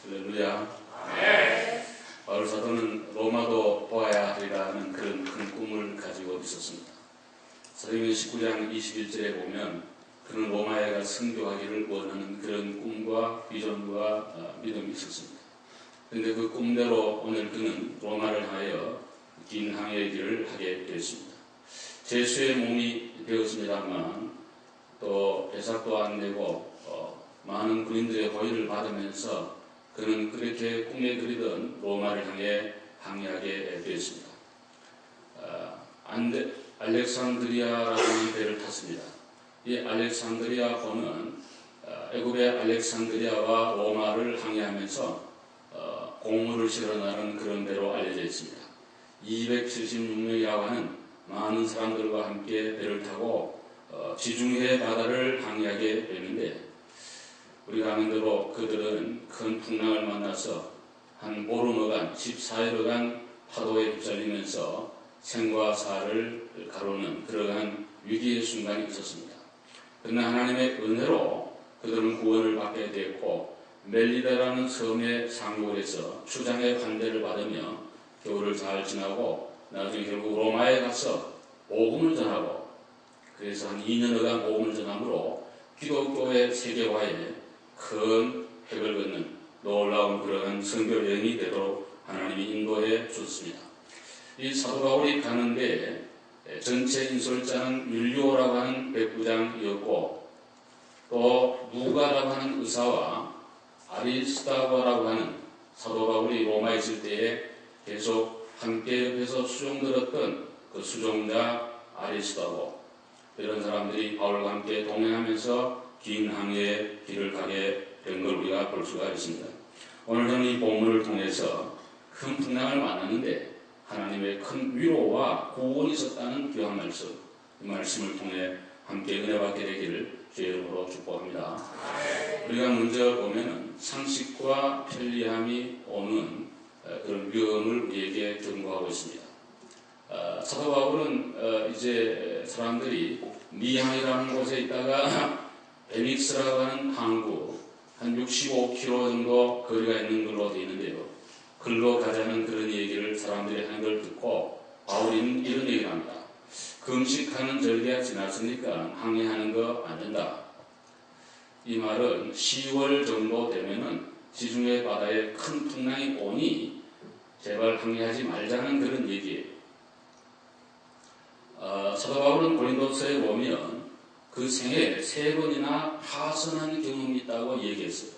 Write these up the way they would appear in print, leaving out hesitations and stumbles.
할렐루야. 바울 사도는 로마도 보아야 하리라는 그런 큰 꿈을 가지고 있었습니다. 사도행전 19장 21절에 보면 그는 로마에 가 선교하기를 원하는 그런 꿈과 비전과 믿음이 있었습니다. 그런데 그 꿈대로 오늘 그는 로마를 향하여 긴 항해의 길을 하게 되었습니다. 제수의 몸이 되었습니다만 또 배삭도 안 되고 많은 군인들의 호의를 받으면서 그는 그렇게 꿈에 그리던 로마를 향해 항해하게 되었습니다. 알렉산드리아라는 배를 탔습니다. 이 알렉산드리아호는 애굽의 알렉산드리아와 로마를 항해하면서 공물을 실어 나르는 그런 배로 알려져 있습니다. 276명이라고 하는 많은 사람들과 함께 배를 타고 지중해 바다를 항해하게 되는데 우리가 아는 대로 그들은 큰 풍랑을 만나서 한 보름여간 14일여간 파도에 휩쓸리면서 생과 사를 가르는 그러한 위기의 순간이 있었습니다. 그러나 하나님의 은혜로 그들은 구원을 받게 되었고 멜리다라는 섬에 상륙을 해서 추장의 환대를 받으며 겨울을 잘 지나고 나중에 결국 로마에 가서 복음을 전하고 그래서 한 2년여간 복음을 전함으로 기독교의 세계화에 큰 획을 긋는 놀라운 그러한 선교 여행이 되도록 하나님이 인도해 주셨습니다. 이 사도 바울이 가는데 전체 인솔자는 율리오라고 하는 백부장이었고 또 누가라고 하는 의사와 아리스타고라고 하는 사도 바울이 로마에 있을 때에 계속 함께 옆에서 수종 들었던 그 수종자 아리스타고 이런 사람들이 바울과 함께 동행하면서 긴 항해의 길을 가게 된 걸 우리가 볼 수가 있습니다. 오늘은 이 본문을 통해서 큰 풍랑을 만났는데 하나님의 큰 위로와 구원이 있었다는 귀한 말씀, 이 말씀을 통해 함께 은혜 받게 되기를 주의 이름으로 축복합니다. 우리가 먼저 보면은 상식과 편리함이 오는 그런 위험을 우리에게 경고하고 있습니다. 사도 바울은 이제 사람들이 미항이라는 곳에 있다가 베닉스라고 하는 항구 한 65km 정도 거리가 있는 걸로 되어 있는데요. 글로 가자는 그런 얘기를 사람들이 하는 걸 듣고 바울은 이런 얘기를 합니다. 금식하는 절기가 지났으니까 항해하는 거 안 된다. 이 말은 10월 정도 되면은 지중해 바다에 큰 풍랑이 오니 제발 항해하지 말자는 그런 얘기예요. 사도 바울은 고린도서에 보면 그 생에 3번이나 파선한 경험이 있다고 얘기했어요.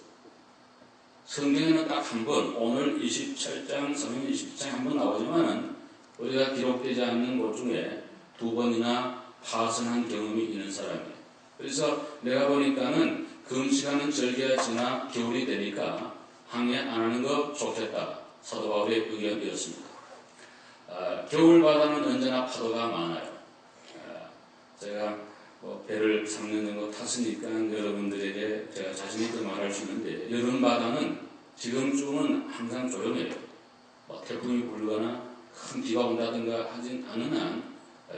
성경에는 딱 한 번, 오늘 27장, 성경 27장에 한 번 나오지만 우리가 기록되지 않는 곳 중에 2번이나 파선한 경험이 있는 사람이에요. 그래서 내가 보니까는 금식하는 절기가 지나 겨울이 되니까 항해 안 하는 거 좋겠다. 사도 바울의 의견이었습니다. 겨울 바다는 언제나 파도가 많아요. 제가 배를 3년 정도 탔으니까 여러분들에게 제가 자신있게 말할 수 있는데 여름 바다는 지금쯤은 항상 조용해요. 태풍이 불거나 큰 비가 온다든가 하진 않은 한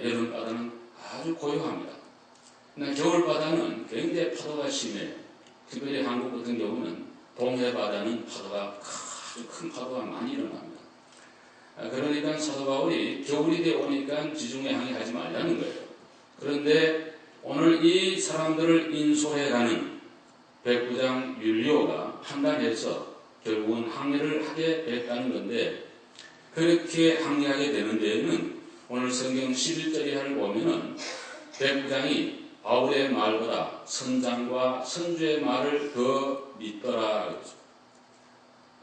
여름 바다는 아주 고요합니다. 그러나 겨울 바다는 굉장히 파도가 심해요. 특별히 한국 같은 경우는 동해 바다는 파도가 아주 큰 파도가 많이 일어납니다. 그러니까 사도 바울이 겨울이 되어 오니까 지중해 항해하지 말라는 거예요. 그런데 오늘 이 사람들을 인솔해가는 백부장 율리오가 판단해서 결국은 항해를 하게 됐다는 건데 그렇게 항해하게 되는 데에는 오늘 성경 11절을 보면은 백부장이 바울의 말보다 선장과 선주의 말을 더 믿더라.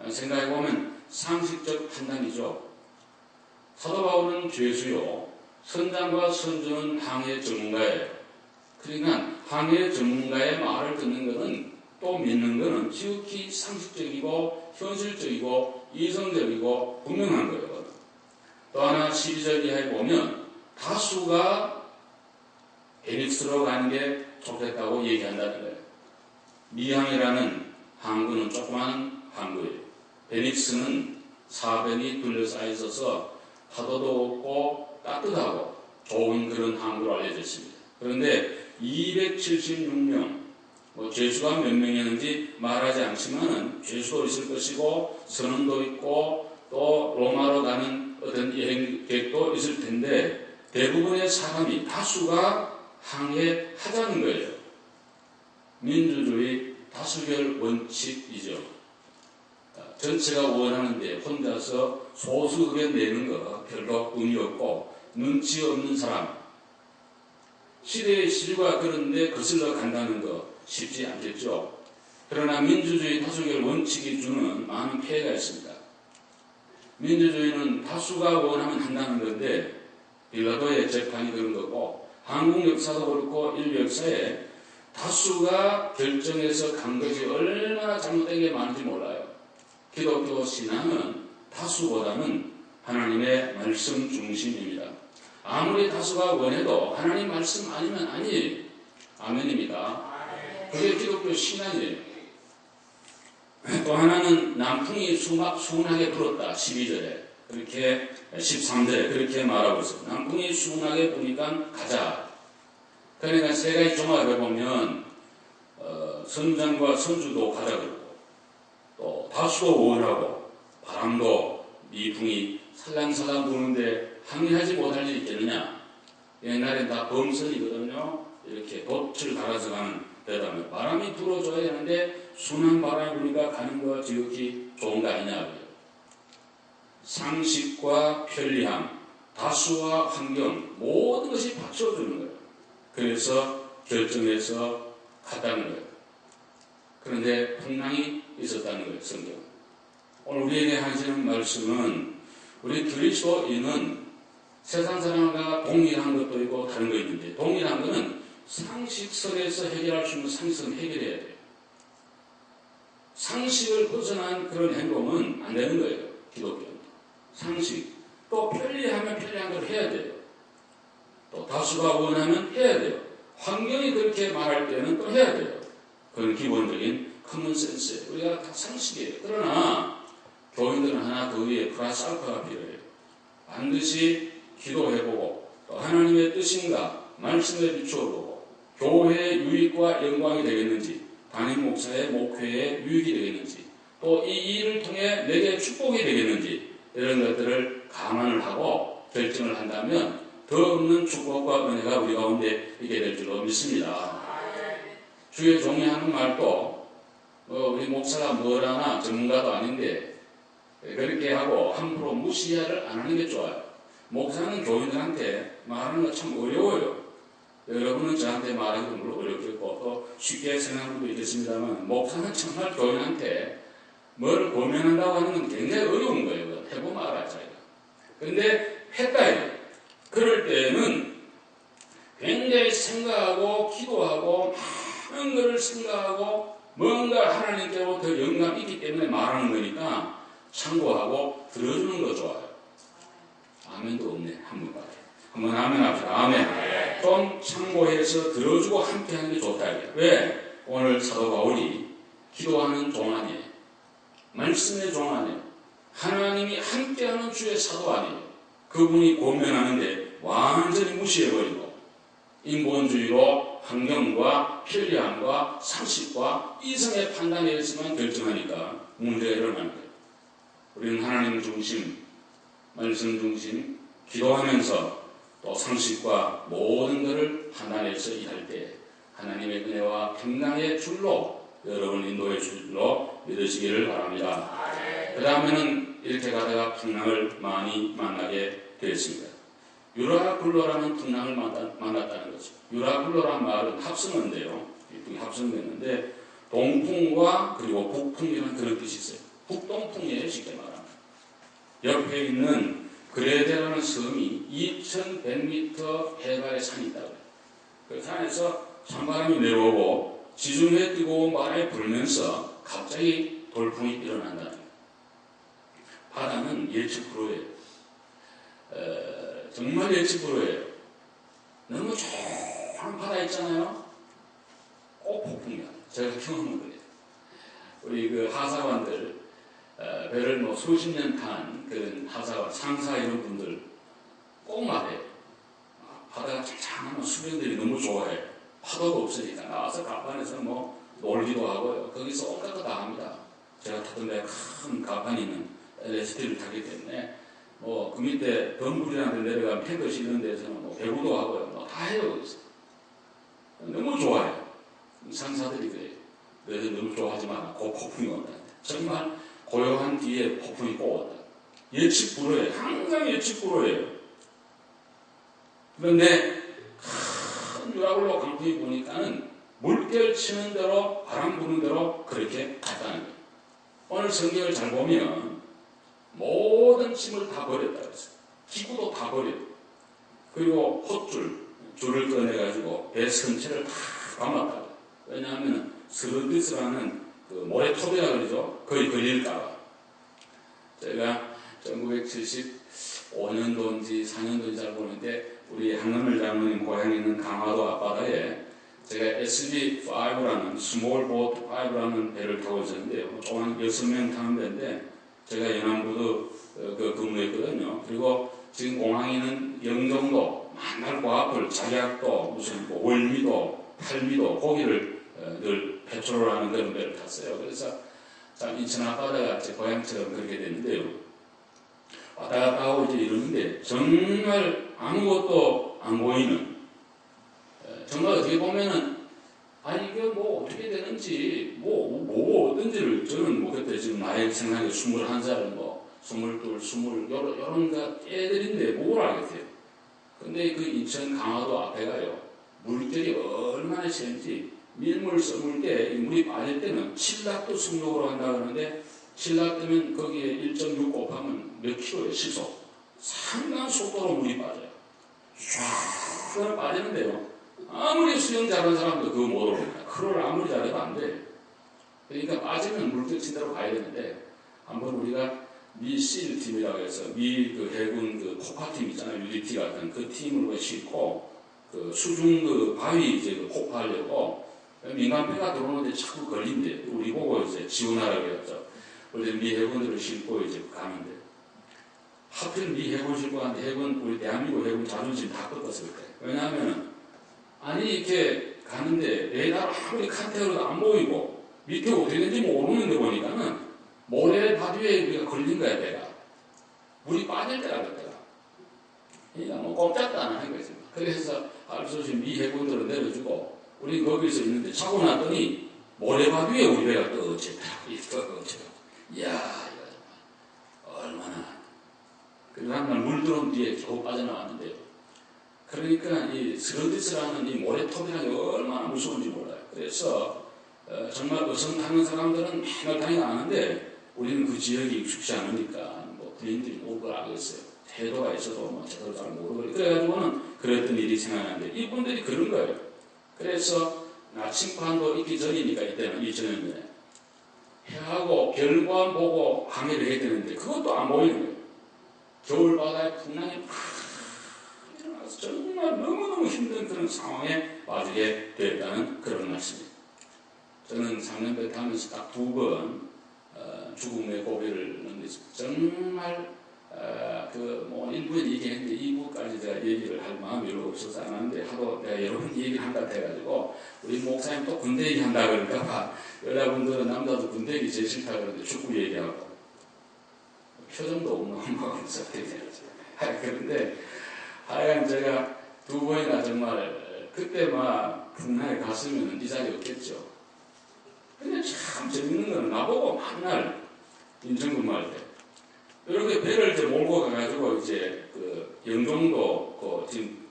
생각해보면 상식적 판단이죠. 사도 바울은 죄수요. 선장과 선주는 항해 전문가예요. 그러니까 항해 전문가의 말을 듣는 것은 또 믿는 것은 지극히 상식적이고 현실적이고 이성적이고 분명한 거예요. 또 하나 12절 이하에 보면 다수가 베닉스로 가는 게 좋겠다고 얘기한다는 거예요. 미항이라는 항구는 조그마한 항구예요. 베닉스는 사변이 둘러싸여 있어서 파도도 없고 따뜻하고 좋은 그런 항구로 알려져 있습니다. 그런데 276명 죄수가 몇 명이었는지 말하지 않지만은 죄수도 있을 것이고 선원도 있고 또 로마로 가는 어떤 여행객도 있을 텐데 대부분의 사람이 다수가 항해하자는 거예요. 민주주의 다수결 원칙이죠. 전체가 원하는데 혼자서 소수 의견 내는 거 별로 의미 없고 눈치 없는 사람, 시대의 시류가 그런데 거슬러 간다는 거 쉽지 않겠죠. 그러나 민주주의 다수결 원칙이 주는 많은 폐해가 있습니다. 민주주의는 다수가 원하면 한다는 건데 빌라도의 재판이 그런 거고 한국 역사도 그렇고 인류 역사에 다수가 결정해서 간 것이 얼마나 잘못된 게 많은지 몰라요. 기독교 신앙은 다수보다는 하나님의 말씀 중심입니다. 아무리 다수가 원해도 하나님 말씀 아니면 아니에요. 아멘입니다. 그게 기독교 신앙이에요. 또 하나는 남풍이 순하게 불었다. 12절에 그렇게 13절에 그렇게 말하고 있어요. 남풍이 순하게 부니까 가자. 그러니까 세 가지 종합해 보면 선장과 선주도 가자 그러고 또 다수도 원하고 바람도 미풍이 살랑살랑 부는데 항의하지 못할 일이 있겠느냐. 옛날엔 다 범선이거든요. 이렇게 돛을 갈아서 가는 데다가 바람이 불어줘야 되는데 순한 바람이 부니까 가는 거 지극히 좋은 거 아니냐고요. 상식과 편리함, 다수와 환경 모든 것이 받쳐주는 거예요. 그래서 결정해서 갔다는 거예요. 그런데 풍랑이 있었다는 거예요. 성경. 오늘 우리에게 하시는 말씀은 우리 그리스도인은 세상 사람과 동일한 것도 있고 다른 거 있는데 동일한 거는 상식선에서 해결할 수 있는 상식선 해결해야 돼요. 상식을 벗어난 그런 행동은 안 되는 거예요. 기독교는. 상식. 또 편리하면 편리한 걸 해야 돼요. 또 다수가 원하면 해야 돼요. 환경이 그렇게 말할 때는 또 해야 돼요. 그건 기본적인 커먼 센스예요. 우리가 다 상식이에요. 그러나 교인들은 하나 더 위에 플러스 알파가 필요해요. 반드시 기도해보고 또 하나님의 뜻인가 말씀에 비추어보고 교회의 유익과 영광이 되겠는지 담임 목사의 목회의 유익이 되겠는지 또 이 일을 통해 내게 축복이 되겠는지 이런 것들을 감안을 하고 결정을 한다면 더 없는 축복과 은혜가 우리 가운데 있게 될 줄로 믿습니다. 주의 종이 하는 말도 우리 목사가 뭘 하나 전문가도 아닌데 그렇게 하고 함부로 무시를 안 하는 게 좋아요. 목사는 교인들한테 말하는 거 참 어려워요. 여러분은 저한테 말하기도 물론 어렵겠고 또 쉽게 생각하는 분도 있겠습니다만 목사는 정말 교인한테 뭘 고민한다고 하는 건 굉장히 어려운 거예요. 해보면 알아요. 그런데 했다. 그럴 때는 굉장히 생각하고 기도하고 많은 것을 생각하고 뭔가 하나님께로부터 영감이 있기 때문에 말하는 거니까 참고하고 들어주는 거 좋아요. 아멘도 없네. 한 분밖에. 한번 아멘 합시다. 아멘. 좀 참고해서 들어주고 함께 하는 게 좋다. 왜? 오늘 사도 바울이 기도하는 종 아니에요. 말씀의 종 아니에요. 하나님이 함께하는 주의 사도 아니에요. 그분이 고면하는데 완전히 무시해버리고 인본주의로 환경과 편리함과 상식과 이성의 판단에 의해서만 결정하니까 문제가 일어나는 거예요. 우리는 하나님 중심, 말씀 중심, 기도하면서 또 상식과 모든 것을 판단해서 일할 때 하나님의 은혜와 평강의 줄로 여러분 인도해 줄 줄로 믿으시기를 바랍니다. 그 다음에는 이렇게 가다가 풍랑을 많이 만나게 되었습니다. 유라굴로라는 풍랑을 만났다는 거죠. 유라굴로라는 말은 합성어인데요. 합성됐는데 동풍과 그리고 북풍이라는 그런 뜻이 있어요. 북동풍이에요. 쉽게 말하면. 옆에 있는 그레데라는 섬이 2100m 해발의 산이 있다고 해요. 그 산에서 찬바람이 내려오고 지중해 뜨거운 바람이 불면서 갑자기 돌풍이 일어난다는 거예요. 바다는 예측 불허예요. 정말 예측 불허예요. 너무 조용한 바다 있잖아요. 꼭 폭풍이야. 제가 경험한 거예요. 우리 그 하사관들 배를 뭐 수십 년 탄 그런 하사관 상사 이런 분들 꼭 말해요. 바다가 짱짱하면 수변들이 너무 좋아해. 파도가 없으니까 나와서 갑반에서 뭐 놀기도 하고요. 거기서 온갖 거 다 합니다. 제가 타던 데 큰 가판이 있는 LST를 타기 때문에 그 밑에 덤불이라는 데 내려가면 탱크 싣는 데서는 배구도 하고요. 다 해요. 거기서. 너무 좋아요. 상사들이 그래요. 그래서 너무 좋아하지 마라. 곧 폭풍이 온다. 정말 고요한 뒤에 폭풍이 꼭 온다. 예측 불허예요. 항상 예측 불허예요. 그런데 큰 유라굴로 강풍이 부니까는 물결 치는 대로 바람 부는 대로 그렇게 갔다는 거예요. 오늘 성경을 잘 보면 모든 짐을 다 버렸다 그랬어요. 기구도 다 버렸고 그리고 줄을 꺼내가지고 배 선체를 다 감았다. 왜냐하면 스르디스라는 그 모래톱이라 그러죠. 거의 걸릴까봐. 제가 1975년도인지 4년도인지 잘 모르는데 우리 한금일 장로님 고향에 있는 강화도 앞바다에 제가 SB5라는 스몰 보트 5라는 배를 타고 있었는데요. 한 6명 타는 배인데 제가 연안부도 근무했거든요. 그리고 지금 공항에는 영종도, 만날 고앞을 작약도, 무슨 월미도, 팔미도 고기를 늘 배출하는 그런 배를 탔어요. 그래서 참 인천 앞바다가 제 고향처럼 그렇게 됐는데요. 왔다 갔다 하고 이제 이러는데 정말 아무것도 안 보이는 정말 어떻게 보면은 이게 어떻게 되는지 어떤지를 저는 그때 지금 나이 생각에 21살 22, 20 요런 애들인데 뭘 알겠어요. 근데 그 인천 강화도 앞에가요 물결이 얼마나 세는지 밀물 썰물 때 물이 빠질 때는 칠락도 승용으로 한다 그러는데 칠락 되면 거기에 1.6 곱하면 몇 킬로예요 시속. 상당한 속도로 물이 빠져요. 쫙 빠지는데요. 아무리 수영 잘하는 사람도 그거 못 오릅니다. 크롤 아무리 잘해도 안 돼. 그러니까 빠지면 물결친 대로 가야 되는데 한번 우리가 미 실 팀이라고 해서 미 해군 폭파팀 있잖아요. UDT 같은 그 팀으로 싣고 수중 바위 이제 폭파하려고 민간배가 들어오는데 자꾸 걸린대. 우리 보고 이제 지원하라고 했죠. 우리 미 해군들을 싣고 이제 가는데 하필 미 해군 싣고 가는데 우리 대한민국 해군 자존심 다 꺾었을 때. 왜냐하면 이렇게 가는데 레이더로 아무리 칸테어로도 안 보이고 밑에 어떻게 되는지 모르는데 보니까는 모래 바위에 우리가 걸린 거야 배가. 물이 빠질 때라 그때가. 그러니까 꼼짝도 안 하는 거지. 그래서 알소시 미 해군들을 내려주고 우리 거기서 있는데 자고 났더니 모래바위에 우리 배가 떠지더라고. 이야 이거 정말 얼마나. 그리고 한날 물 들어온 뒤에 겨우 빠져나왔는데요. 그러니까 이 스런디스라는 이 모래톱이라는 게 얼마나 무서운지 몰라요. 그래서 정말 어선 타는 사람들은 맨날 다니고 아는데 우리는 그 지역이 익숙지 않으니까 부인들이 그걸 알겠어요. 태도가 있어도 제대로 잘 모르고 그래가지고는 그랬던 일이 생각나는데 이분들이 그런 거예요. 그래서 나침반도 있기 전이니까 이때는 이전에 해하고 별관 보고 항해를 해야 되는데 그것도 안 보이는 거예요. 겨울바다에 풍랑이 일어나서 정말 너무너무 힘든 그런 상황에 빠지게 되었다는 그런 말씀입니다. 저는 3년 배 타면서 딱 2번 죽음의 고비를 넘겼습니다. 정말 1부에 얘기했는데 2부까지 제가 얘기를 할 마음이 별로 없어서 안 하는데 하도 내가 여러 번 얘기를 한다 해가지고 우리 목사님 또 군대 얘기한다 그러니까 여러분들은 남자도 군대 얘기 제일 싫다 그러는데 축구 얘기하고 표정도 없는 마음에서 그런데 하여간 제가 2번이나 정말 그때 풍랑에 갔으면 이 자리 없겠죠. 근데 참 재밌는 거는 나보고 맨날 인천 근무할 때 이렇게 배를 이제 몰고 가가지고 이제 영종도 지금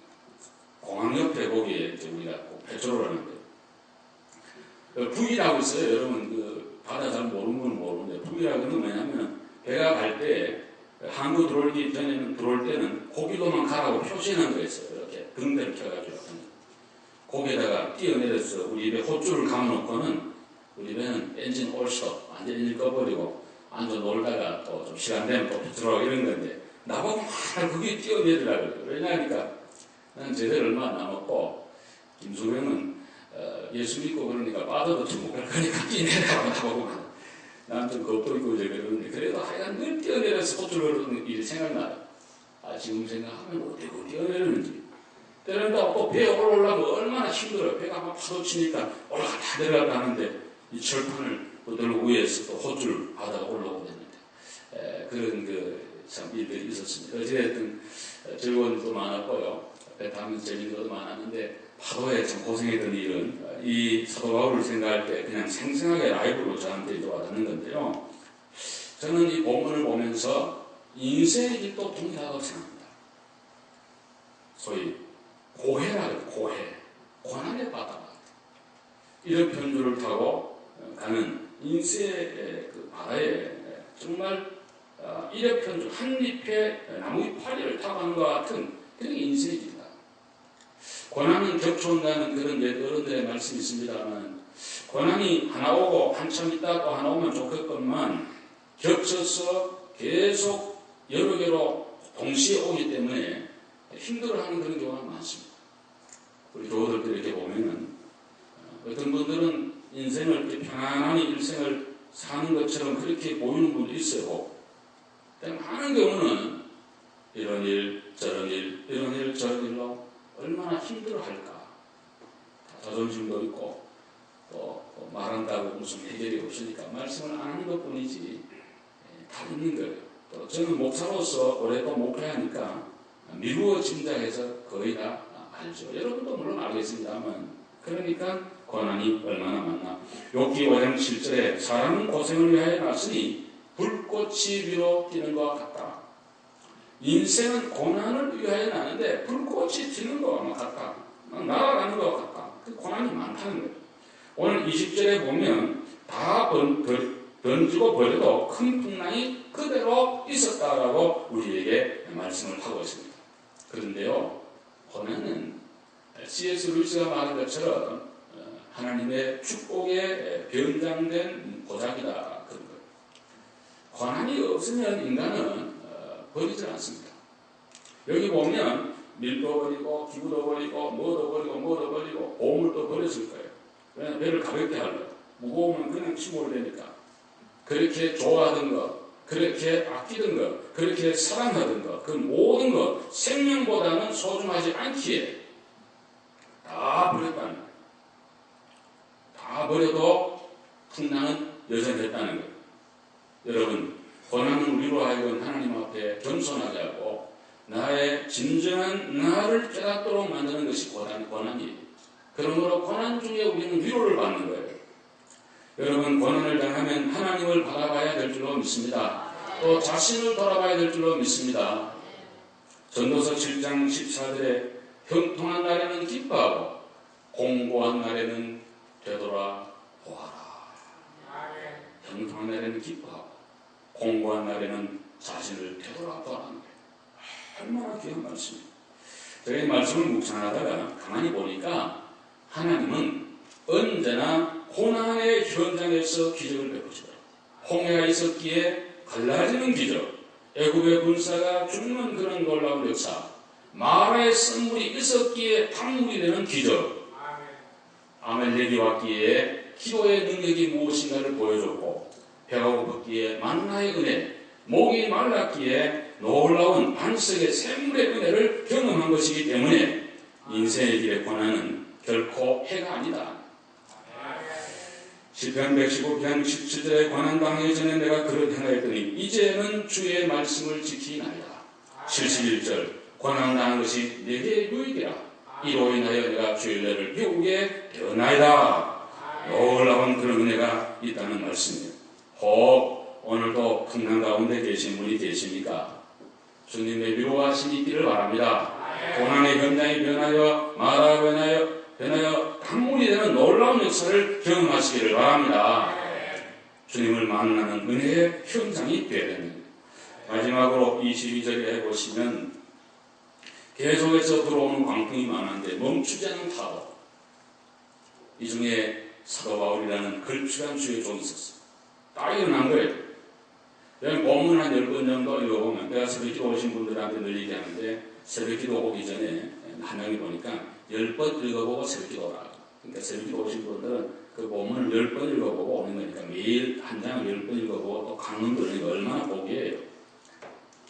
공항 옆에 거기에 이제 우리가 배출을 하는데 북이라고 있어요. 여러분 바다 잘 모르는 분은 모르는데 북이라고 하는 뭐냐면 배가 갈 때 항구 들어올 때는 고기도만 가라고 표시하는 거 있어요. 이렇게 등대를 켜가지고 거기에다가 뛰어내려서 우리 입에 호줄을 감아놓고는 우리 배는 엔진 올스톱 완전 엔진 꺼버리고 앉아 놀다가 또 좀 시간 되면 또 들어가고 이런 건데 나보고 맨날 거기 뛰어내리라고 그래요. 왜냐하니까 나는 제대로 얼마 안 남았고 김수병은 예수 믿고 그러니까 빠져도 천국 갈 거니까 뛰어내라고 나보고 난 좀 겁도 있고 이제 그러는데 그래도 하여간 늘 뛰어내려서 호줄 걸는 일이 생각나요. 지금 생각하면 어떻게 뛰어내리는지 때는 또 배에 올라오려면 얼마나 힘들어요. 배가 막 파도 치니까 올라갔다 다 내려갔다 하는데 이 철판을 붙들고 위에서 또 호줄 바다가 올라오게 됐는데 그런 참 일들이 있었습니다. 어찌됐든 즐거운 일도 많았고요. 배 타면서 재밌는 것도 많았는데 파도에 참 고생했던 일은 이 사도 바울을 생각할 때 그냥 생생하게 라이브로 저한테 이제 와닿는 건데요. 저는 이 본문을 보면서 인생의 길도 동일하다고 생각합니다. 소위 고해라 그래요. 고해. 고난의 바다. 이런 편주를 타고 가는 인생의 그 바다에 정말 이력편주 한 잎의 나무 이파리를 타고 가는 것 같은 그런 인생의 길이다. 고난은 겹쳐온다는 그런 옛 어른들의 말씀이 있습니다만 고난이 하나 오고 한참 있다 또 하나 오면 좋겠건만 겹쳐서 계속 여러 개로 동시에 오기 때문에 힘들어하는 그런 경우가 많습니다. 우리 교우들도 이렇게 보면은 어떤 분들은 인생을 이렇게 편안하게 일생을 사는 것처럼 그렇게 보이는 분도 있어요. 많은 경우는 이런 일, 저런 일, 이런 일, 저런 일로 얼마나 힘들어할까. 자존심도 있고 또 말한다고 무슨 해결이 없으니까 말씀을 안 하는 것뿐이지 다 있는 거예요. 또 저는 목사로서 올해 또 목회하니까 미루어진다 해서 거의 다 알죠. 여러분도 물론 알겠습니다만 그러니까 고난이 얼마나 많나. 욥기 5장 7절에 사람은 고생을 위하여 났으니 불꽃이 위로 띄는 것 같다. 인생은 고난을 위하여 나는데 불꽃이 튀는 것과 같다. 날아가는 것 같다. 그 고난이 많다는 거예요. 오늘 20절에 보면 다 던지고 버려도 큰 풍랑이 그대로 있었다라고 우리에게 말씀을 하고 있습니다. 그런데요, 고난은 C.S. 루이스가 말한 것처럼 하나님의 축복에 변장된 보자기다. 그런 거예요. 고난이 없으면 인간은 버리지 않습니다. 여기 보면 밀도 버리고 기구도 버리고 뭐도 버리고 보물도 버렸을 거예요. 왜냐하면 배를 가볍게 하려고. 무거우면 그냥 침몰 되니까. 그렇게 좋아하던 것, 그렇게 아끼던 것, 그렇게 사랑하던 것, 그 모든 것, 생명보다는 소중하지 않기에 다 버렸다는 거예요. 다 버려도 풍랑은 여전했다는 거예요. 여러분, 고난은 우리로 하여금 하나님 앞에 겸손하게 하고 나의 진정한 나를 깨닫도록 만드는 것이 고난이에요. 그러므로 고난 중에 우리는 위로를 받는 거예요. 여러분, 고난을 당하면 하나님을 바라봐야 될 줄로 믿습니다. 또 자신을 돌아봐야 될 줄로 믿습니다. 전도서 7장 14절에 형통한 날에는 기뻐하고 공고한 날에는 되돌아보아라. 형통한 날에는 기뻐하고 공고한 날에는 자신을 되돌아보라는 거예요. 얼마나 귀한 말씀이에요. 제가 이 말씀을 묵상하다가 가만히 보니까 하나님은 언제나 고난의 현장에서 기적을 베푸시더라고요. 홍해가 있었기에 갈라지는 기적, 애굽의 군사가 죽는 그런 놀라운 역사, 마라의 쓴물이 있었기에 탕물이 되는 기적, 아멜렉이 왔기에 기도의 능력이 무엇인가를 보여줬고, 배가 고팠기에 만나의 은혜, 목이 말랐기에 놀라운 반석의 샘물의 은혜를 경험한 것이기 때문에 인생의 길의 고난은 결코 해가 아니다. 시편 115편 17절에 고난 당하기 전에 내가 그릇 행하였더니 이제는 주의 말씀을 지키나이다. 71절 고난 당한 것이 내게 유익이라. 이로 인하여 내가 주의 은혜를 배우게 되었나이다. 놀라운 그런 은혜가 있다는 말씀이에요. 혹 오늘도 풍랑 가운데 계신 분이 계십니까? 주님의 위로하심이 있기를 바랍니다. 고난의 현장이 변하여 마라 변하여 강물이 되는 놀라운 역사를 경험하시기를 바랍니다. 주님을 만나는 은혜의 현장이 되어야 됩니다. 마지막으로 22절에 해보시면 계속해서 들어오는 광풍이 많은데 멈추지 않는 파도. 이 중에 사도 바울이라는 걸쭉한 주의 종이 있었어요. 딱 일어난 거예요. 여기 본문 한 10번 정도 읽어보면 내가 새벽기도 오신 분들한테 늘 얘기하는데 새벽기도 오기 전에 한 명이 보니까 10번 읽어보고 새벽기도 오라. 그러니까 새벽기도 오신 분들은 그 본문을 10번 읽어보고 오는 거니까 매일 한 장을 10번 읽어보고 또 강론 들으니까 얼마나 복이에요.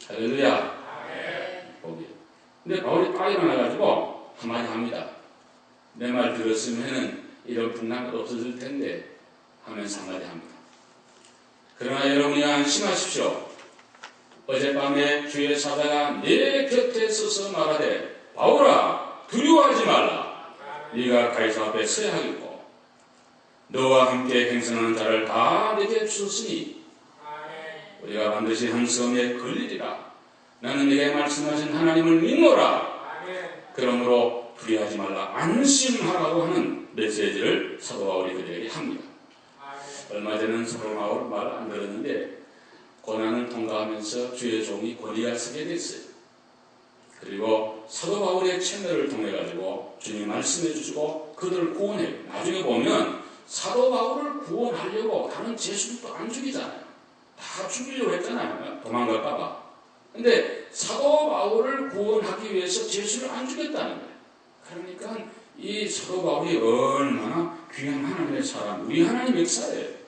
할렐루야. 복이에요. 근데 바울이 딱 일어나가지고 한마디 합니다. 내 말 들었으면 이런 풍랑도 없어질 텐데 하면서 한마디 합니다. 그러나 여러분이 안심하십시오. 어젯밤에 주의 사자가 내 곁에 서서 말하되 바울아 두려워하지 말라. 네가 가이사 앞에 서야 하겠고 너와 함께 행선하는 자를 다 내게 주셨으니 우리가 반드시 한 섬에 걸리리라. 나는 네게 말씀하신 하나님을 믿노라. 그러므로 두려워하지 말라. 안심하라고 하는 메시지를 사도 바울이 그들에게 합니다. 얼마 전에는 사도 바울 말 안 들었는데 고난을 통과하면서 주의 종이 고리에 서게 됐어요. 그리고 사도 바울의 채널을 통해 가지고 주님 말씀해 주시고 그들을 구원해요. 나중에 보면 사도 바울을 구원하려고 다른 제수도 안 죽이잖아요. 다 죽이려고 했잖아요. 도망갈까 봐. 근데 사도 바울을 구원하기 위해서 제수를 안 죽였다는 거예요. 그러니까 이 사도 바울이 얼마나 귀한 하나님의 사람, 우리 하나님 역사예요.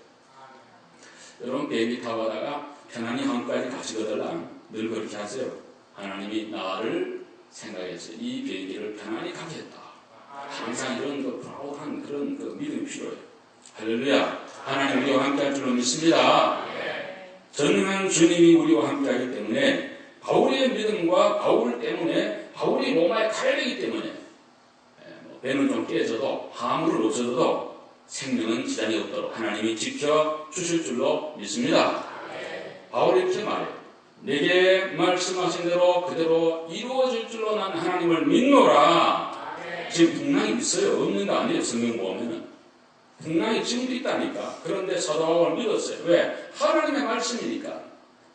여러분 비행기 타고 가다가 편안히 한국까지 가시거들랑 늘 그렇게 하세요. 하나님이 나를 생각해서 이 비행기를 편안히 가게 했다. 항상 이런 프라우드한 그런 믿음이 필요해요. 할렐루야. 하나님 우리와 함께 할 줄로 믿습니다. 전능한 주님이 우리와 함께 하기 때문에 바울의 믿음과 바울 때문에 바울이 로마에 가야 되기 때문에 배는 좀 깨져도 화물을 놓쳐도 생명은 지장이 없도록 하나님이 지켜주실 줄로 믿습니다. 바울이 이렇게 말해요. 내게 말씀하신 대로 그대로 이루어질 줄로 난 하나님을 믿노라. 지금 풍랑이 있어요. 없는 거 아니에요. 성경 보면은. 풍랑이 지금도 있다니까. 그런데 사도 바울을 믿었어요. 왜? 하나님의 말씀이니까.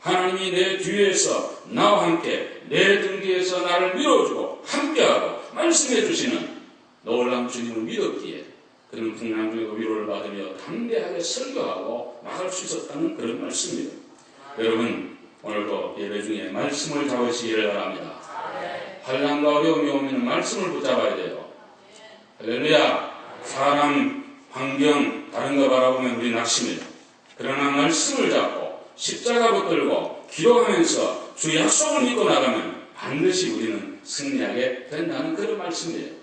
하나님이 내 뒤에서 나와 함께 내 등 뒤에서 나를 밀어주고 함께하고 말씀해 주시는 놀라운 주님을 믿었기에 그는 풍랑 중에도 위로를 받으며 담대하게 설교하고 나갈 수 있었다는 그런 말씀입니다. 여러분 오늘도 예배 중에 말씀을 잡으시기를 바랍니다. 환난과 어려움이 오면 말씀을 붙잡아야 돼요. 할렐루야. 사람, 환경, 다른 거 바라보면 우리 낙심해요. 그러나 말씀을 잡고 십자가 붙들고 기도하면서 주 약속을 믿고 나가면 반드시 우리는 승리하게 된다는 그런 말씀이에요.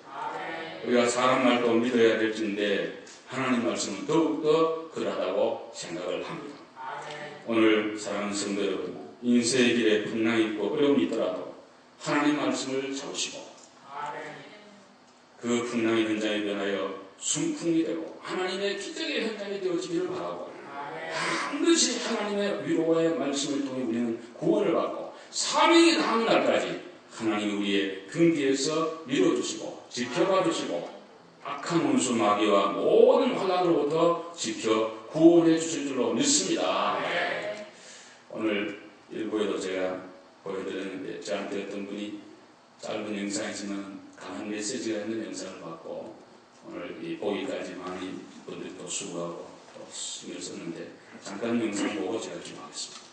우리가 사람 말도 믿어야 될진데 하나님 말씀은 더욱더 그러하다고 생각을 합니다. 오늘 사랑하는 성도 여러분, 인생의 길에 풍랑이 있고 어려움이 있더라도 하나님 말씀을 잡으시고 그 풍랑의 현장에 변하여 순풍이 되고 하나님의 기적의 현장이 되어지기를 바라고 반드시 하나님의 위로의 말씀을 통해 우리는 구원을 받고 사명이 다하는 날까지 하나님이 우리의 등 뒤에서 밀어주시고 지켜봐 주시고 악한 원수 마귀와 모든 환난으로부터 지켜 구원해 주실 줄로 믿습니다. 오늘 일부에도 제가 보여드렸는데 저한테 어떤 분이 짧은 영상이지만 강한 메시지가 있는 영상을 받고 오늘 이 보기까지 많은 분들이 또 수고하고 또 신경 썼는데 잠깐 영상 보고 제가 기도하겠습니다.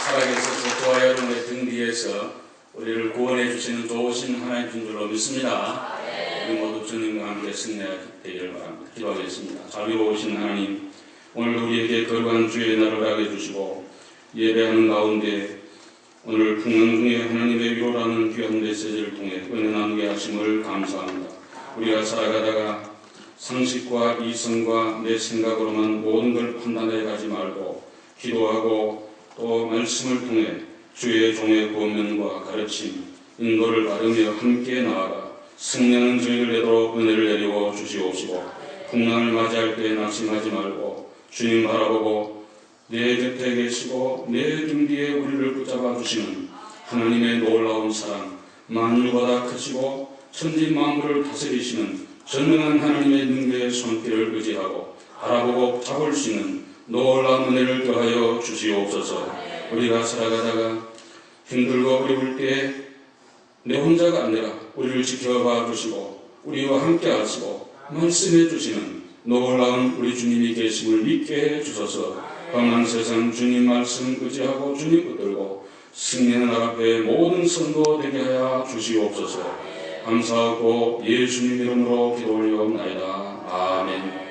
살아계셔서 저와 여러분의 등 뒤에서 우리를 구원해 주시는 좋으신 하나님인 줄로 믿습니다. 우리 모두 주님과 함께 승리하기를 바랍니다. 기도하겠습니다. 자비로우신 하나님, 오늘 우리에게 거룩한 주의 날을 하게 해주시고 예배하는 가운데 오늘 풍랑 중에 하나님의 위로라는 귀한 메시지를 통해 은혜 나누게 하심을 감사합니다. 우리가 살아가다가 상식과 이성과 내 생각으로만 모든 걸 판단해 가지 말고 기도하고 또 말씀을 통해 주의 종의 권면과 가르침, 인도를 받으며 함께 나아가 승리하는 저희를 내도록 은혜를 내리고 주시옵시고 풍랑을 맞이할 때 낙심하지 말고 주님 바라보고 내 곁에 계시고 내 등 뒤에 우리를 붙잡아 주시는 하나님의 놀라운 사랑, 만유보다 크시고 천지 만물을 다스리시는 전능한 하나님의 능력의 손길을 의지하고 바라보고 잡을 수 있는 놀라운 은혜를 더하여 주시옵소서. 우리가 살아가다가 힘들고 어려울 때 내 혼자가 아니라 우리를 지켜봐 주시고 우리와 함께 하시고 말씀해 주시는 놀라운 우리 주님이 계심을 믿게 해 주소서. 험한 세상 주님 말씀 의지하고 주님 붙들고 승리하는 앞에 모든 선도 되게 하여 주시옵소서. 감사하고 예수님 이름으로 기도 올려옵나이다. 아멘.